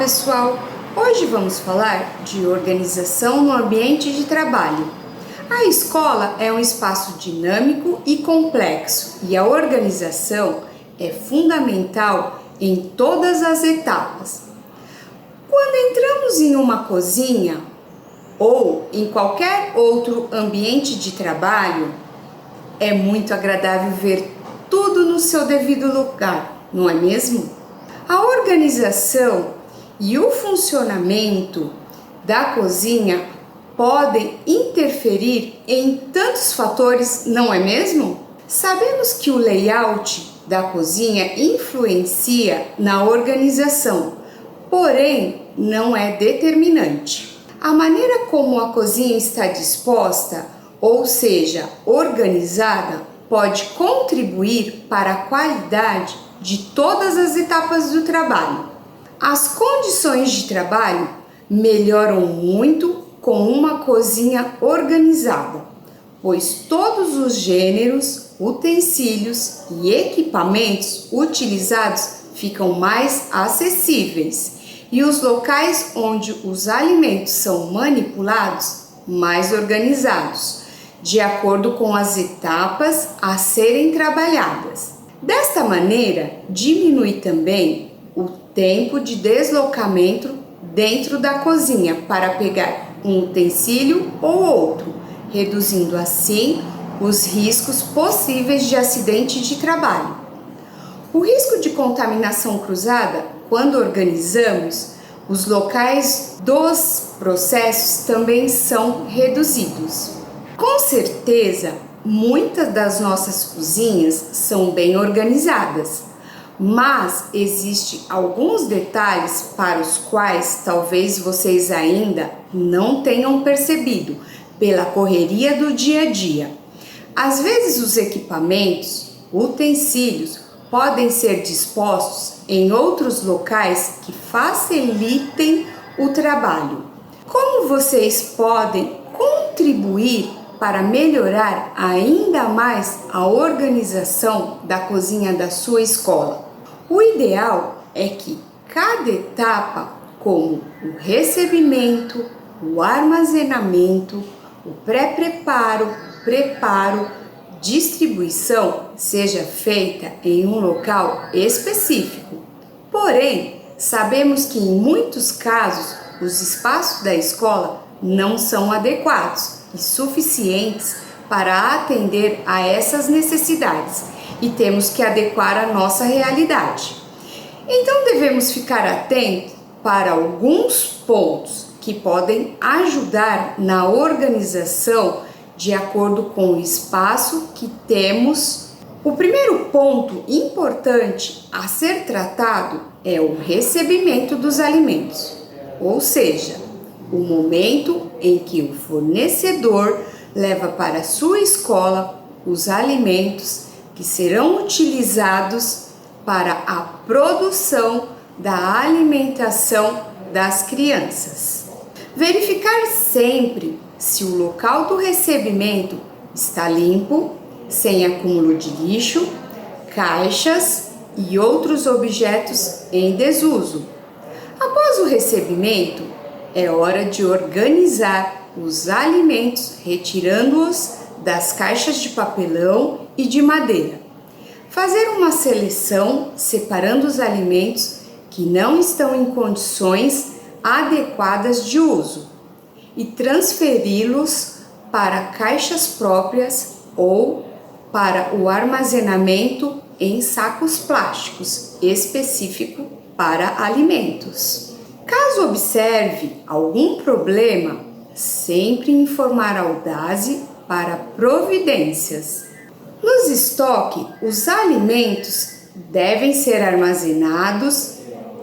Olá pessoal, hoje vamos falar de organização no ambiente de trabalho. A escola é um espaço dinâmico e complexo e a organização é fundamental em todas as etapas. Quando entramos em uma cozinha ou em qualquer outro ambiente de trabalho, é muito agradável ver tudo no seu devido lugar, não é mesmo? A organização e o funcionamento da cozinha podem interferir em tantos fatores, não é mesmo? Sabemos que o layout da cozinha influencia na organização, porém não é determinante. A maneira como a cozinha está disposta, ou seja, organizada, pode contribuir para a qualidade de todas as etapas do trabalho. As condições de trabalho melhoram muito com uma cozinha organizada, pois todos os gêneros, utensílios e equipamentos utilizados ficam mais acessíveis e os locais onde os alimentos são manipulados mais organizados, de acordo com as etapas a serem trabalhadas. Desta maneira, diminui também o tempo de deslocamento dentro da cozinha para pegar um utensílio ou outro, reduzindo assim os riscos possíveis de acidente de trabalho. O risco de contaminação cruzada, quando organizamos, os locais dos processos também são reduzidos. Com certeza, muitas das nossas cozinhas são bem organizadas, mas existem alguns detalhes para os quais talvez vocês ainda não tenham percebido pela correria do dia a dia. Às vezes os equipamentos, utensílios, podem ser dispostos em outros locais que facilitem o trabalho. Como vocês podem contribuir para melhorar ainda mais a organização da cozinha da sua escola? O ideal é que cada etapa, como o recebimento, o armazenamento, o pré-preparo, preparo, distribuição, seja feita em um local específico. Porém, sabemos que em muitos casos os espaços da escola não são adequados e suficientes para atender a essas necessidades e temos que adequar a nossa realidade. Então devemos ficar atentos para alguns pontos que podem ajudar na organização de acordo com o espaço que temos. O primeiro ponto importante a ser tratado é o recebimento dos alimentos, ou seja, o momento em que o fornecedor leva para a sua escola os alimentos que serão utilizados para a produção da alimentação das crianças. Verificar sempre se o local do recebimento está limpo, sem acúmulo de lixo, caixas e outros objetos em desuso. Após o recebimento, é hora de organizar os alimentos, retirando-os das caixas de papelão e de madeira. Fazer uma seleção, separando os alimentos que não estão em condições adequadas de uso e transferi-los para caixas próprias ou para o armazenamento em sacos plásticos específicos para alimentos. Caso observe algum problema, sempre informar ao DASE para providências. Nos estoques, os alimentos devem ser armazenados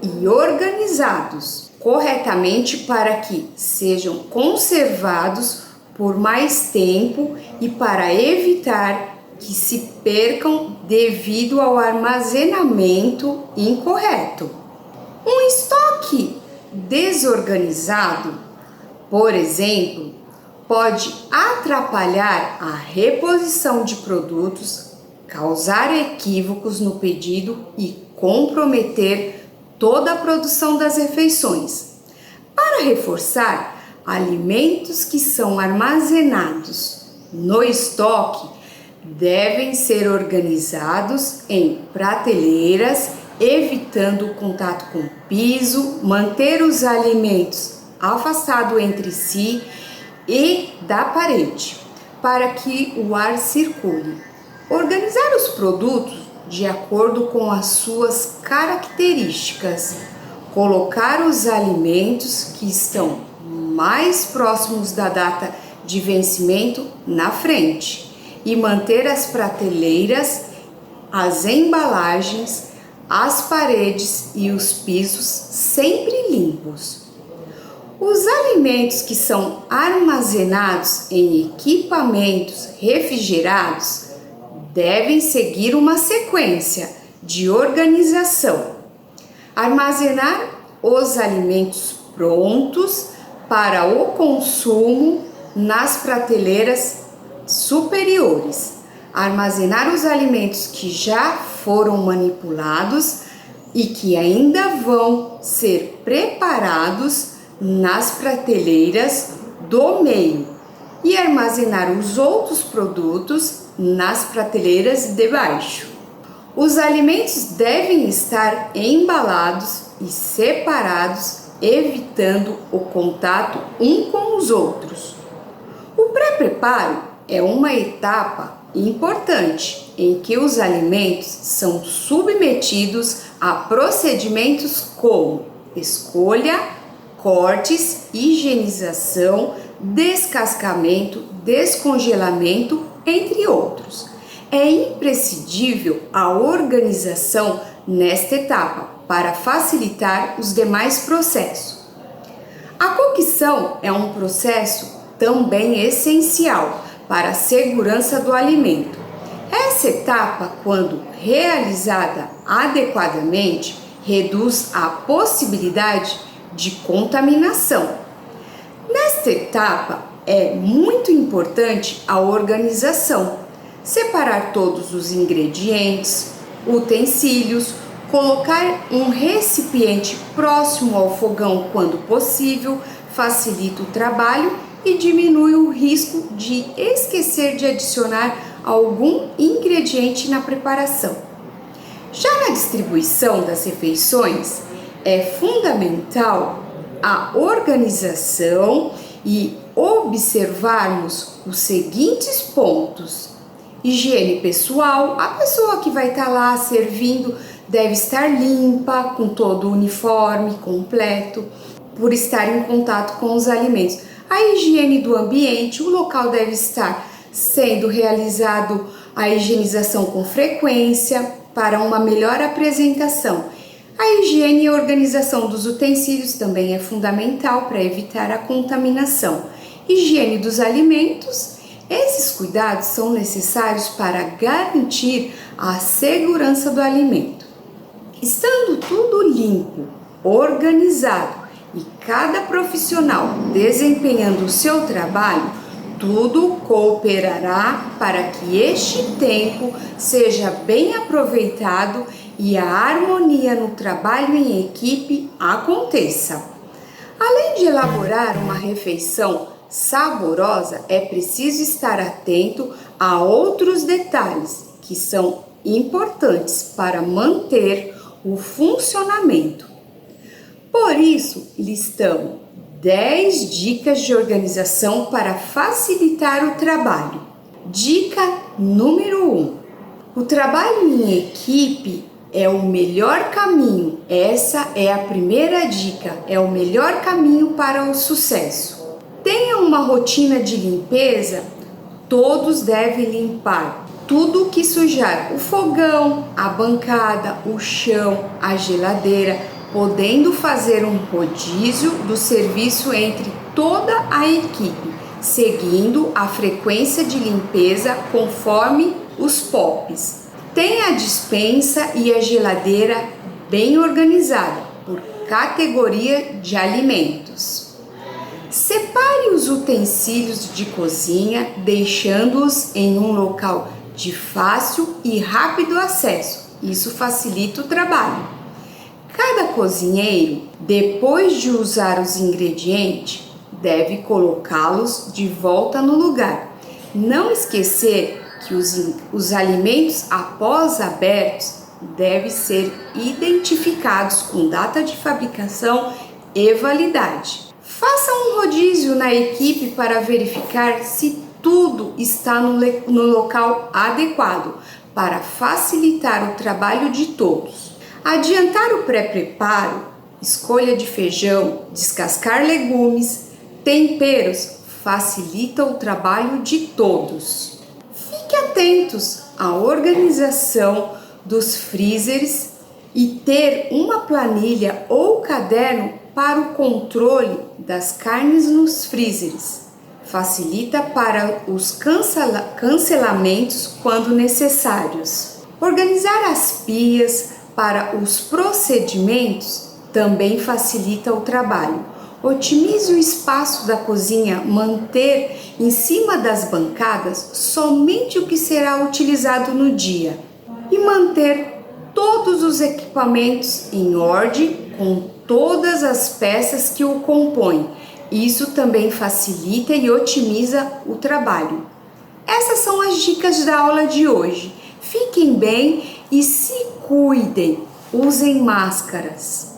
e organizados corretamente para que sejam conservados por mais tempo e para evitar que se percam devido ao armazenamento incorreto. Um estoque desorganizado, por exemplo, pode atrapalhar a reposição de produtos, causar equívocos no pedido e comprometer toda a produção das refeições. Para reforçar, alimentos que são armazenados no estoque devem ser organizados em prateleiras, evitando o contato com o piso, manter os alimentos afastados entre si e da parede, para que o ar circule. Organizar os produtos de acordo com as suas características. Colocar os alimentos que estão mais próximos da data de vencimento na frente e manter as prateleiras, as embalagens, as paredes e os pisos sempre limpos. Os alimentos que são armazenados em equipamentos refrigerados devem seguir uma sequência de organização. Armazenar os alimentos prontos para o consumo nas prateleiras superiores. Armazenar os alimentos que já foram manipulados e que ainda vão ser preparados nas prateleiras do meio e armazenar os outros produtos nas prateleiras de baixo. Os alimentos devem estar embalados e separados, evitando o contato um com os outros. O pré-preparo é uma etapa importante em que os alimentos são submetidos a procedimentos como escolha, cortes, higienização, descascamento, descongelamento, entre outros. É imprescindível a organização nesta etapa para facilitar os demais processos. A cocção é um processo também essencial para a segurança do alimento. Essa etapa, quando realizada adequadamente, reduz a possibilidade de contaminação. Nesta etapa, é muito importante a organização, separar todos os ingredientes, utensílios, colocar um recipiente próximo ao fogão quando possível, facilita o trabalho e diminui o risco de esquecer de adicionar algum ingrediente na preparação. Já na distribuição das refeições, é fundamental a organização e observarmos os seguintes pontos. Higiene pessoal, a pessoa que vai estar lá servindo deve estar limpa, com todo o uniforme completo, por estar em contato com os alimentos. A higiene do ambiente, o local deve estar sendo realizado a higienização com frequência para uma melhor apresentação. A higiene e organização dos utensílios também é fundamental para evitar a contaminação. Higiene dos alimentos. Esses cuidados são necessários para garantir a segurança do alimento. Estando tudo limpo, organizado e cada profissional desempenhando o seu trabalho, tudo cooperará para que este tempo seja bem aproveitado e a harmonia no trabalho em equipe aconteça. Além de elaborar uma refeição saborosa, é preciso estar atento a outros detalhes que são importantes para manter o funcionamento. Por isso, listamos 10 dicas de organização para facilitar o trabalho. Dica número 1. O trabalho em equipe é o melhor caminho. Essa é a primeira dica, é o melhor caminho para o sucesso. Tenha uma rotina de limpeza, todos devem limpar tudo que sujar, o fogão, a bancada, o chão, a geladeira, podendo fazer um rodízio do serviço entre toda a equipe, seguindo a frequência de limpeza conforme os POPs. Tenha a despensa e a geladeira bem organizada por categoria de alimentos. Separe os utensílios de cozinha, deixando-os em um local de fácil e rápido acesso. Isso facilita o trabalho. Cada cozinheiro, depois de usar os ingredientes, deve colocá-los de volta no lugar. Não esquecer que os alimentos, após abertos, devem ser identificados com data de fabricação e validade. Faça um rodízio na equipe para verificar se tudo está no local adequado para facilitar o trabalho de todos. Adiantar o pré-preparo, escolha de feijão, descascar legumes, temperos, facilita o trabalho de todos. Fique atentos à organização dos freezers e ter uma planilha ou caderno para o controle das carnes nos freezers. Facilita para os cancelamentos quando necessários. Organizar as pias para os procedimentos também facilita o trabalho. Otimize o espaço da cozinha, manter em cima das bancadas somente o que será utilizado no dia e manter todos os equipamentos em ordem com todas as peças que o compõem. Isso também facilita e otimiza o trabalho. Essas são as dicas da aula de hoje. Fiquem bem e se cuidem. Usem máscaras.